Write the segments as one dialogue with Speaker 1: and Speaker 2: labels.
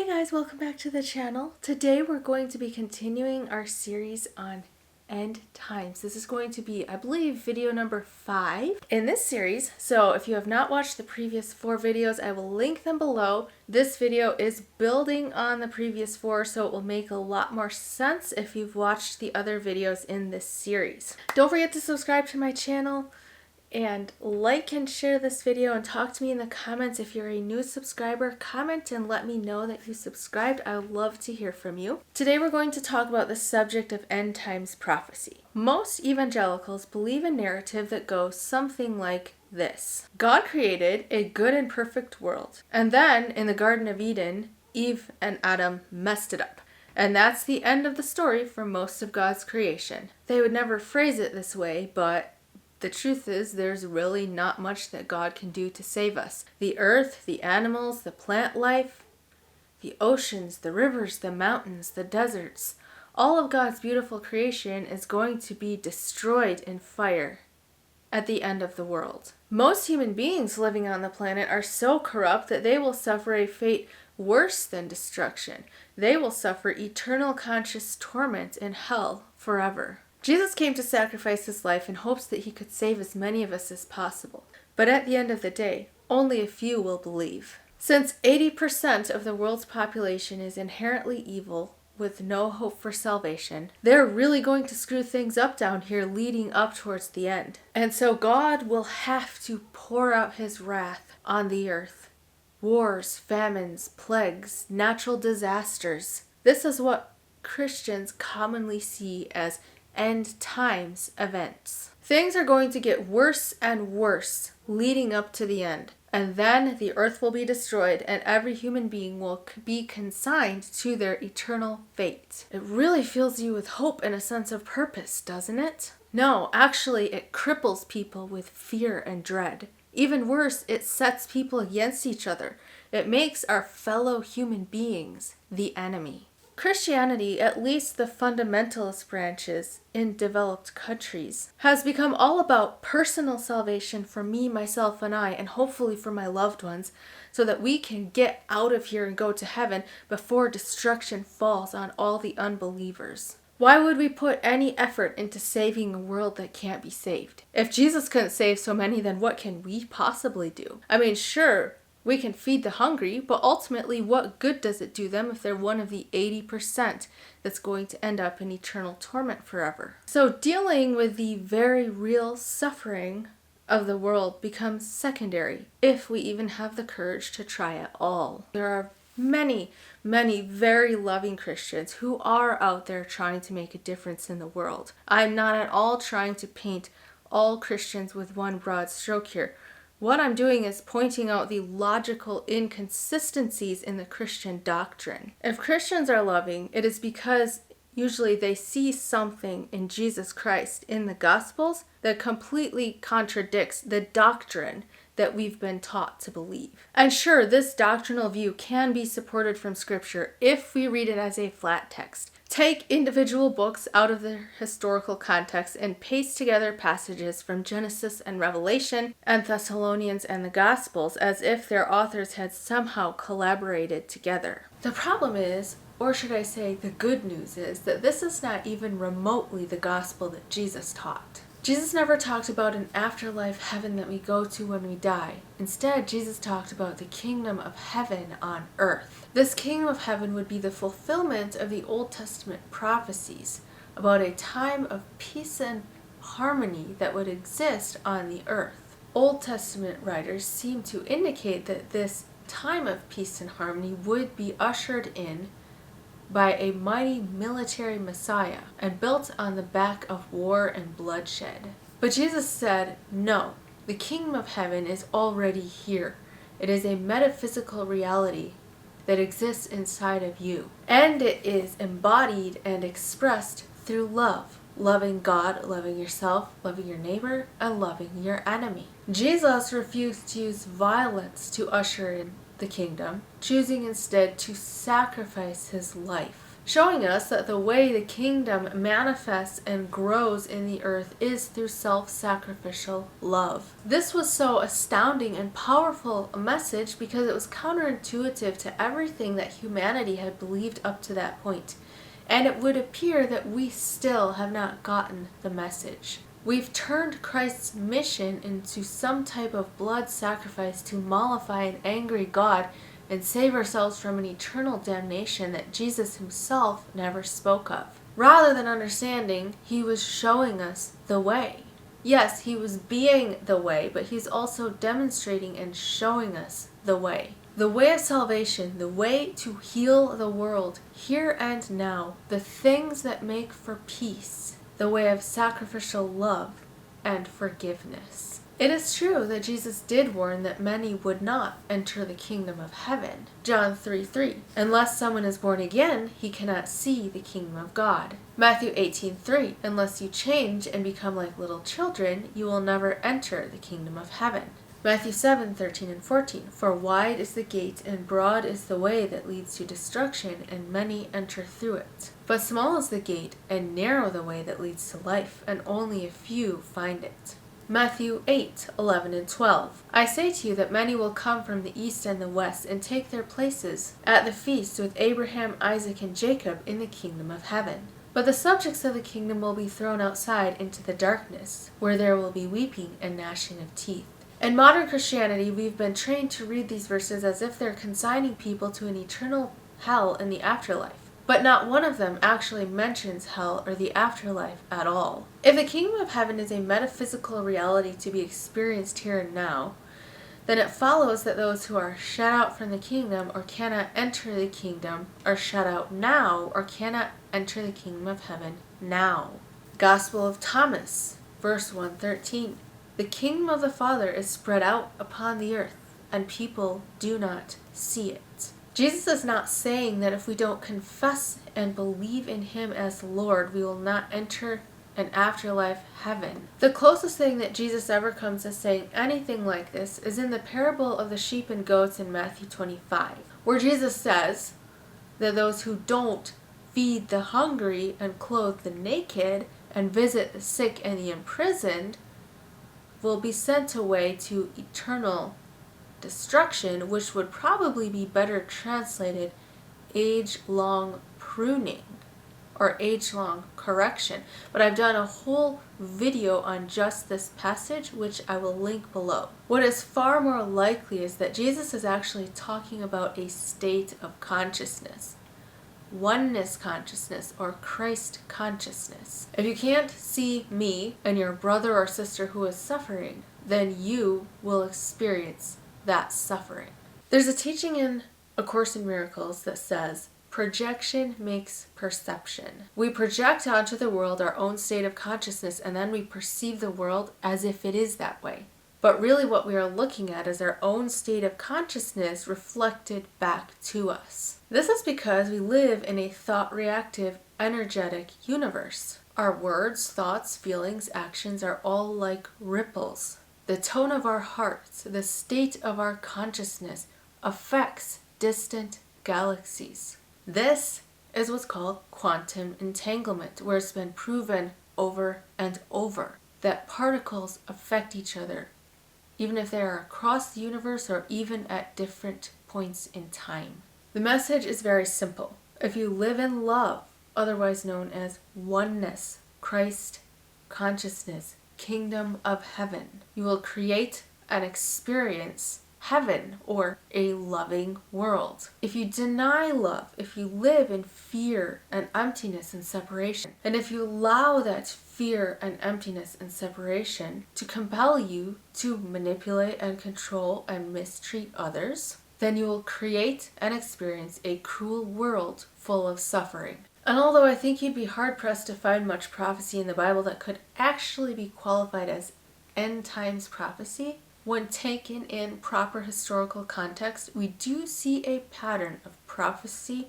Speaker 1: Hey guys, welcome back to the channel. Today we're going to be continuing our series on end times. This is going to be, I believe, video number 5 in this series. So if you have not watched the previous 4 videos, I will link them below. This video is building on the previous 4, so it will make a lot more sense if you've watched the other videos in this series. Don't forget to subscribe to my channel and like and share this video, and talk to me in the comments. If you're a new subscriber, comment and let me know that you subscribed. I would love to hear from you. Today we're going to talk about the subject of end times prophecy. Most evangelicals believe a narrative that goes something like this. God created a good and perfect world, and then in the Garden of Eden, Eve and Adam messed it up. And that's the end of the story for most of God's creation. They would never phrase it this way, but the truth is, there's really not much that God can do to save us. The earth, the animals, the plant life, the oceans, the rivers, the mountains, the deserts, all of God's beautiful creation is going to be destroyed in fire at the end of the world. Most human beings living on the planet are so corrupt that they will suffer a fate worse than destruction. They will suffer eternal conscious torment in hell forever. Jesus came to sacrifice his life in hopes that he could save as many of us as possible. But at the end of the day, only a few will believe. Since 80% of the world's population is inherently evil with no hope for salvation, they're really going to screw things up down here leading up towards the end. And so God will have to pour out his wrath on the earth. Wars, famines, plagues, natural disasters. This is what Christians commonly see as end times events. Things are going to get worse and worse leading up to the end. And then the earth will be destroyed and every human being will be consigned to their eternal fate. It really fills you with hope and a sense of purpose, doesn't it? No, actually it cripples people with fear and dread. Even worse, it sets people against each other. It makes our fellow human beings the enemy. Christianity, at least the fundamentalist branches in developed countries, has become all about personal salvation for me, myself, and I, and hopefully for my loved ones, so that we can get out of here and go to heaven before destruction falls on all the unbelievers. Why would we put any effort into saving a world that can't be saved? If Jesus couldn't save so many, then what can we possibly do? I mean, sure, we can feed the hungry, but ultimately what good does it do them if they're one of the 80% that's going to end up in eternal torment forever? So dealing with the very real suffering of the world becomes secondary, if we even have the courage to try at all. There are many very loving Christians who are out there trying to make a difference in the world. I'm not at all trying to paint all Christians with one broad stroke here. What I'm doing is pointing out the logical inconsistencies in the Christian doctrine. If Christians are loving, it is because usually they see something in Jesus Christ in the Gospels that completely contradicts the doctrine that we've been taught to believe. And sure, this doctrinal view can be supported from Scripture if we read it as a flat text. Take individual books out of their historical context and paste together passages from Genesis and Revelation and Thessalonians and the Gospels as if their authors had somehow collaborated together. The problem is, or should I say the good news is, that this is not even remotely the gospel that Jesus taught. Jesus never talked about an afterlife heaven that we go to when we die. Instead, Jesus talked about the kingdom of heaven on earth. This kingdom of heaven would be the fulfillment of the Old Testament prophecies about a time of peace and harmony that would exist on the earth. Old Testament writers seem to indicate that this time of peace and harmony would be ushered in by a mighty military Messiah and built on the back of war and bloodshed. But Jesus said, no, the kingdom of heaven is already here. It is a metaphysical reality that exists inside of you. And it is embodied and expressed through love. Loving God, loving yourself, loving your neighbor, and loving your enemy. Jesus refused to use violence to usher in the kingdom, choosing instead to sacrifice his life showing us that the way the kingdom manifests and grows in the earth is through self-sacrificial love. This was so astounding and powerful a message because it was counterintuitive to everything that humanity had believed up to that point. And it would appear that we still have not gotten the message. We've turned Christ's mission into some type of blood sacrifice to mollify an angry God and save ourselves from an eternal damnation that Jesus himself never spoke of. Rather than understanding, he was showing us the way. Yes, he was being the way, but he's also demonstrating and showing us the way. The way of salvation, the way to heal the world, here and now, the things that make for peace, the way of sacrificial love and forgiveness. It is true that Jesus did warn that many would not enter the kingdom of heaven. John 3:3, unless someone is born again, he cannot see the kingdom of God. Matthew 18:3, unless you change and become like little children, you will never enter the kingdom of heaven. Matthew 7:13 and 14, for wide is the gate and broad is the way that leads to destruction, and many enter through it. But small is the gate and narrow the way that leads to life, and only a few find it. Matthew 8:11 and 12. I say to you that many will come from the east and the west and take their places at the feast with Abraham, Isaac, and Jacob in the kingdom of heaven. But the subjects of the kingdom will be thrown outside into the darkness, where there will be weeping and gnashing of teeth. In modern Christianity, we've been trained to read these verses as if they're consigning people to an eternal hell in the afterlife. But not one of them actually mentions hell or the afterlife at all. If the kingdom of heaven is a metaphysical reality to be experienced here and now, then it follows that those who are shut out from the kingdom or cannot enter the kingdom are shut out now or cannot enter the kingdom of heaven now. Gospel of Thomas, verse 113. The kingdom of the Father is spread out upon the earth, and people do not see it. Jesus is not saying that if we don't confess and believe in him as Lord, we will not enter an afterlife heaven. The closest thing that Jesus ever comes to saying anything like this is in the parable of the sheep and goats in Matthew 25, where Jesus says that those who don't feed the hungry and clothe the naked and visit the sick and the imprisoned will be sent away to eternal destruction, which would probably be better translated age-long pruning or age-long correction. But I've done a whole video on just this passage, which I will link below. What is far more likely is that Jesus is actually talking about a state of consciousness. Oneness consciousness or Christ consciousness. If you can't see me and your brother or sister who is suffering, then you will experience that suffering. There's a teaching in A Course in Miracles that says, projection makes perception. We project onto the world our own state of consciousness and then we perceive the world as if it is that way. But really what we are looking at is our own state of consciousness reflected back to us. This is because we live in a thought-reactive, energetic universe. Our words, thoughts, feelings, actions are all like ripples. The tone of our hearts, the state of our consciousness affects distant galaxies. This is what's called quantum entanglement, where it's been proven over and over that particles affect each other, even if they are across the universe or even at different points in time. The message is very simple. If you live in love, otherwise known as oneness, Christ consciousness, kingdom of heaven, you will create and experience heaven or a loving world. If you deny love, if you live in fear and emptiness and separation, and if you allow that fear and emptiness and separation to compel you to manipulate and control and mistreat others, then you will create and experience a cruel world full of suffering. And although I think you'd be hard-pressed to find much prophecy in the Bible that could actually be qualified as end times prophecy, when taken in proper historical context, we do see a pattern of prophecy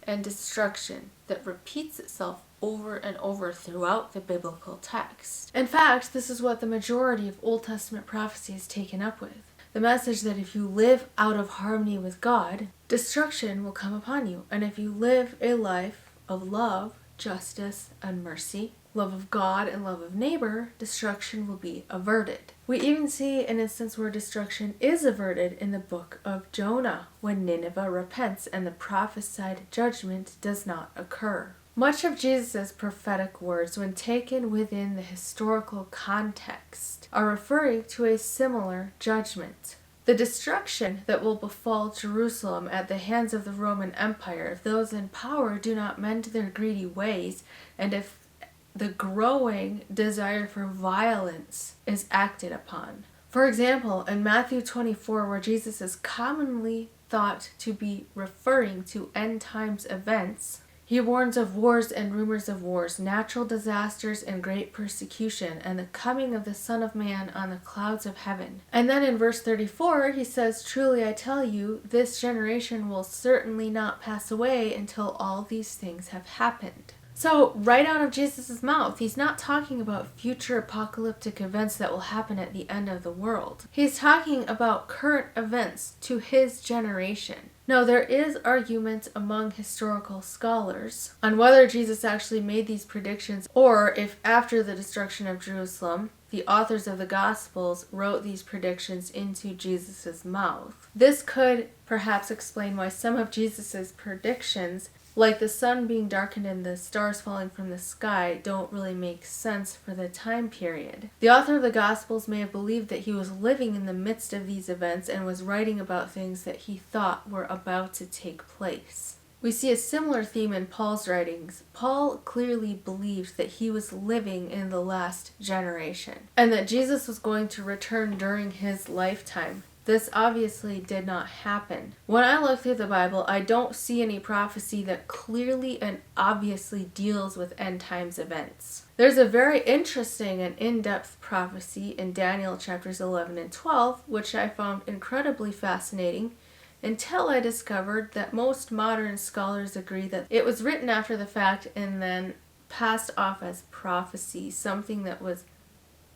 Speaker 1: and destruction that repeats itself over and over throughout the biblical text. In fact, this is what the majority of Old Testament prophecy is taken up with. The message that if you live out of harmony with God, destruction will come upon you. And if you live a life of love, justice, and mercy, love of God and love of neighbor, destruction will be averted. We even see an instance where destruction is averted in the book of Jonah, when Nineveh repents and the prophesied judgment does not occur. Much of Jesus' prophetic words, when taken within the historical context, are referring to a similar judgment. The destruction that will befall Jerusalem at the hands of the Roman Empire if those in power do not mend their greedy ways, and if the growing desire for violence is acted upon. For example, in Matthew 24, where Jesus is commonly thought to be referring to end times events, he warns of wars and rumors of wars, natural disasters and great persecution, and the coming of the Son of Man on the clouds of heaven. And then in verse 34, he says, "Truly I tell you, this generation will certainly not pass away until all these things have happened." So, right out of Jesus' mouth, he's not talking about future apocalyptic events that will happen at the end of the world. He's talking about current events to his generation. Now, there is argument among historical scholars on whether Jesus actually made these predictions, or if after the destruction of Jerusalem, the authors of the Gospels wrote these predictions into Jesus' mouth. This could perhaps explain why some of Jesus' predictions, like the sun being darkened and the stars falling from the sky, don't really make sense for the time period. The author of the Gospels may have believed that he was living in the midst of these events and was writing about things that he thought were about to take place. We see a similar theme in Paul's writings. Paul clearly believed that he was living in the last generation, and that Jesus was going to return during his lifetime. This obviously did not happen. When I look through the Bible, I don't see any prophecy that clearly and obviously deals with end times events. There's a very interesting and in-depth prophecy in Daniel chapters 11 and 12, which I found incredibly fascinating, until I discovered that most modern scholars agree that it was written after the fact and then passed off as prophecy, something that was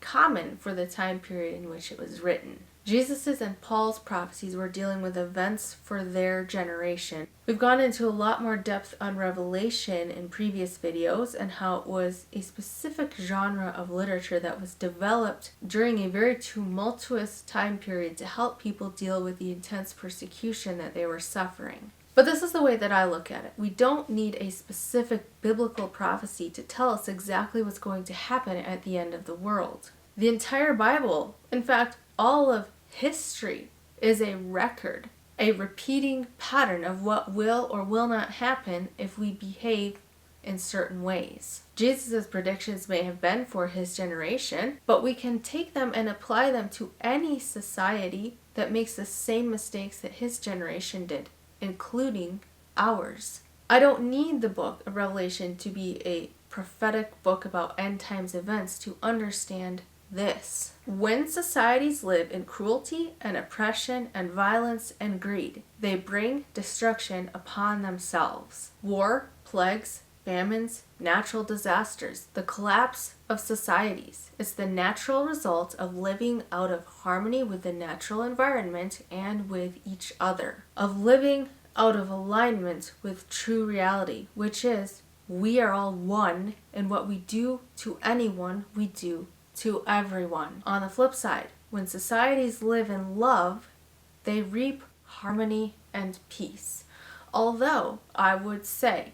Speaker 1: common for the time period in which it was written. Jesus's and Paul's prophecies were dealing with events for their generation. We've gone into a lot more depth on Revelation in previous videos and how it was a specific genre of literature that was developed during a very tumultuous time period to help people deal with the intense persecution that they were suffering. But this is the way that I look at it. We don't need a specific biblical prophecy to tell us exactly what's going to happen at the end of the world. The entire Bible, in fact, all of history, is a record, a repeating pattern of what will or will not happen if we behave in certain ways. Jesus' predictions may have been for his generation, but we can take them and apply them to any society that makes the same mistakes that his generation did, including ours. I don't need the book of Revelation to be a prophetic book about end times events to understand this. When societies live in cruelty and oppression and violence and greed, they bring destruction upon themselves. War, plagues, famines, natural disasters, the collapse of societies is the natural result of living out of harmony with the natural environment and with each other, of living out of alignment with true reality, which is we are all one, and what we do to anyone, we do to everyone. On the flip side, when societies live in love, they reap harmony and peace. Although, I would say,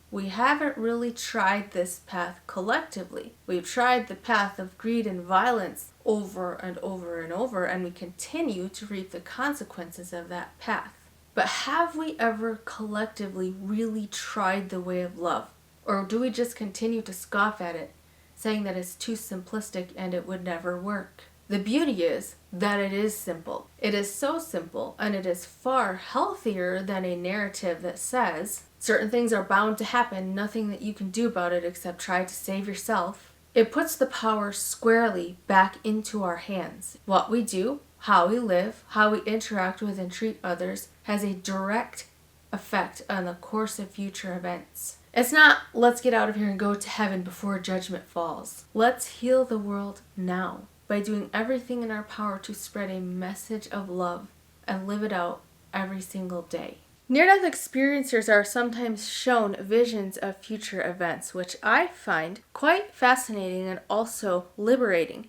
Speaker 1: we haven't really tried this path collectively. We've tried the path of greed and violence over and over and over, and we continue to reap the consequences of that path. But have we ever collectively really tried the way of love? Or do we just continue to scoff at it, saying that it's too simplistic and it would never work? The beauty is that it is simple. It is so simple, and it is far healthier than a narrative that says certain things are bound to happen, nothing that you can do about it except try to save yourself. It puts the power squarely back into our hands. What we do, how we live, how we interact with and treat others has a direct effect on the course of future events. It's not, let's get out of here and go to heaven before judgment falls. Let's heal the world now by doing everything in our power to spread a message of love and live it out every single day. Near-death experiencers are sometimes shown visions of future events, which I find quite fascinating and also liberating,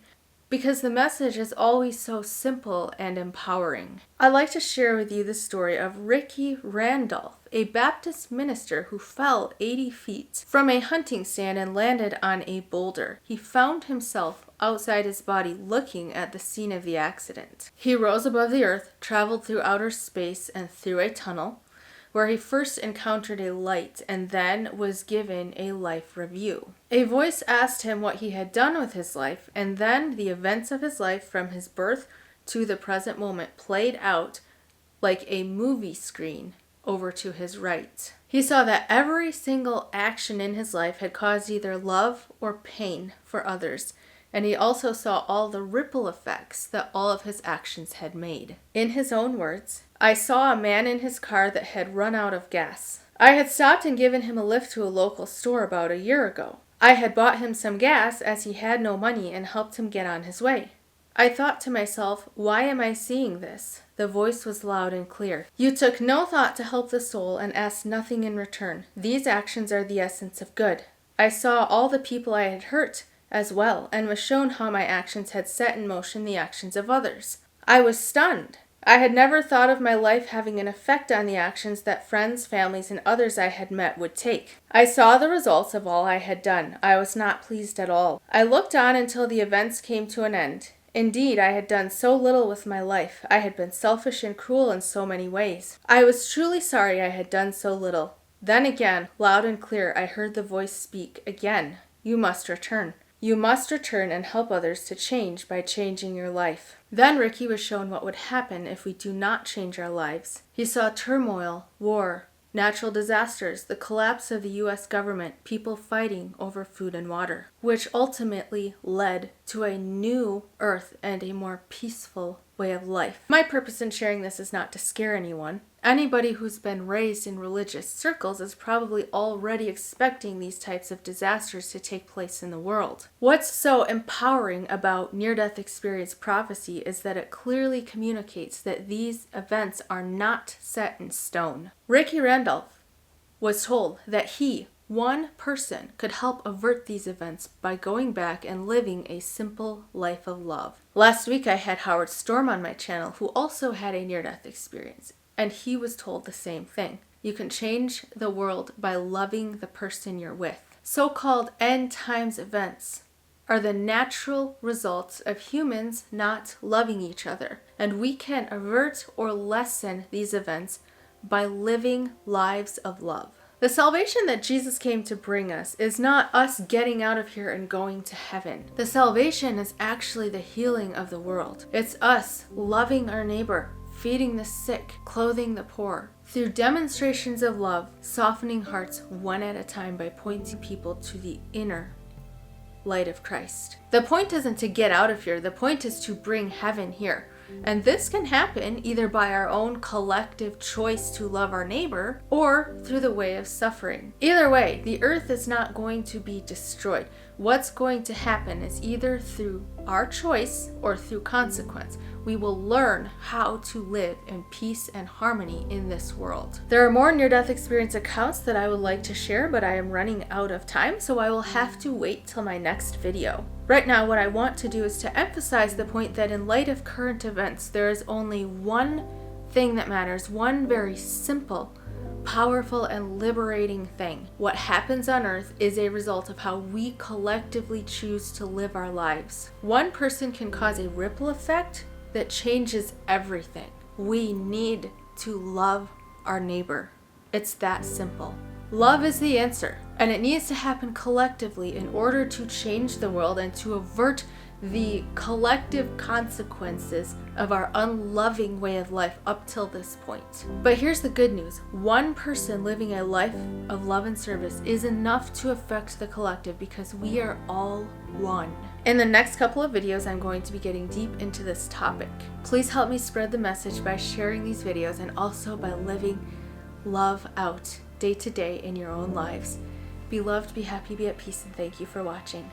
Speaker 1: because the message is always so simple and empowering. I'd like to share with you the story of Ricky Randolph, a Baptist minister who fell 80 feet from a hunting stand and landed on a boulder. He found himself outside his body looking at the scene of the accident. He rose above the earth, traveled through outer space and through a tunnel, where he first encountered a light and then was given a life review. A voice asked him what he had done with his life, and then the events of his life from his birth to the present moment played out like a movie screen over to his right. He saw that every single action in his life had caused either love or pain for others, and he also saw all the ripple effects that all of his actions had made. In his own words, "I saw a man in his car that had run out of gas. I had stopped and given him a lift to a local store about a year ago. I had bought him some gas as he had no money and helped him get on his way. I thought to myself, why am I seeing this?" The voice was loud and clear. "You took no thought to help the soul and asked nothing in return. These actions are the essence of good. I saw all the people I had hurt as well, and was shown how my actions had set in motion the actions of others. I was stunned. I had never thought of my life having an effect on the actions that friends, families, and others I had met would take. I saw the results of all I had done. I was not pleased at all. I looked on until the events came to an end. Indeed, I had done so little with my life. I had been selfish and cruel in so many ways. I was truly sorry I had done so little. Then again, loud and clear, I heard the voice speak again. You must return. You must return and help others to change by changing your life." Then Ricky was shown what would happen if we do not change our lives. He saw turmoil, war, natural disasters, the collapse of the U.S. government, people fighting over food and water, which ultimately led to a new earth and a more peaceful way of life. My purpose in sharing this is not to scare anyone. Anybody who's been raised in religious circles is probably already expecting these types of disasters to take place in the world. What's so empowering about near-death experience prophecy is that it clearly communicates that these events are not set in stone. Ricky Randolph was told that he, one person, could help avert these events by going back and living a simple life of love. Last week I had Howard Storm on my channel, who also had a near-death experience. And he was told the same thing. You can change the world by loving the person you're with. So-called end times events are the natural results of humans not loving each other. And we can avert or lessen these events by living lives of love. The salvation that Jesus came to bring us is not us getting out of here and going to heaven. The salvation is actually the healing of the world. It's us loving our neighbor, feeding the sick, clothing the poor, through demonstrations of love, softening hearts one at a time by pointing people to the inner light of Christ. The point isn't to get out of here, the point is to bring heaven here. And this can happen either by our own collective choice to love our neighbor or through the way of suffering. Either way, the earth is not going to be destroyed. What's going to happen is either through our choice or through consequence. We will learn how to live in peace and harmony in this world. There are more near-death experience accounts that I would like to share, but I am running out of time, so I will have to wait till my next video. Right now, what I want to do is to emphasize the point that in light of current events, there is only one thing that matters, one very simple, powerful, and liberating thing. What happens on earth is a result of how we collectively choose to live our lives. One person can cause a ripple effect that changes everything. We need to love our neighbor. It's that simple. Love is the answer, and it needs to happen collectively in order to change the world and to avert the collective consequences of our unloving way of life up till this point. But here's the good news. One person living a life of love and service is enough to affect the collective because we are all one. In the next couple of videos, I'm going to be getting deep into this topic. Please help me spread the message by sharing these videos and also by living love out day to day in your own lives. Be loved, be happy, be at peace, and thank you for watching.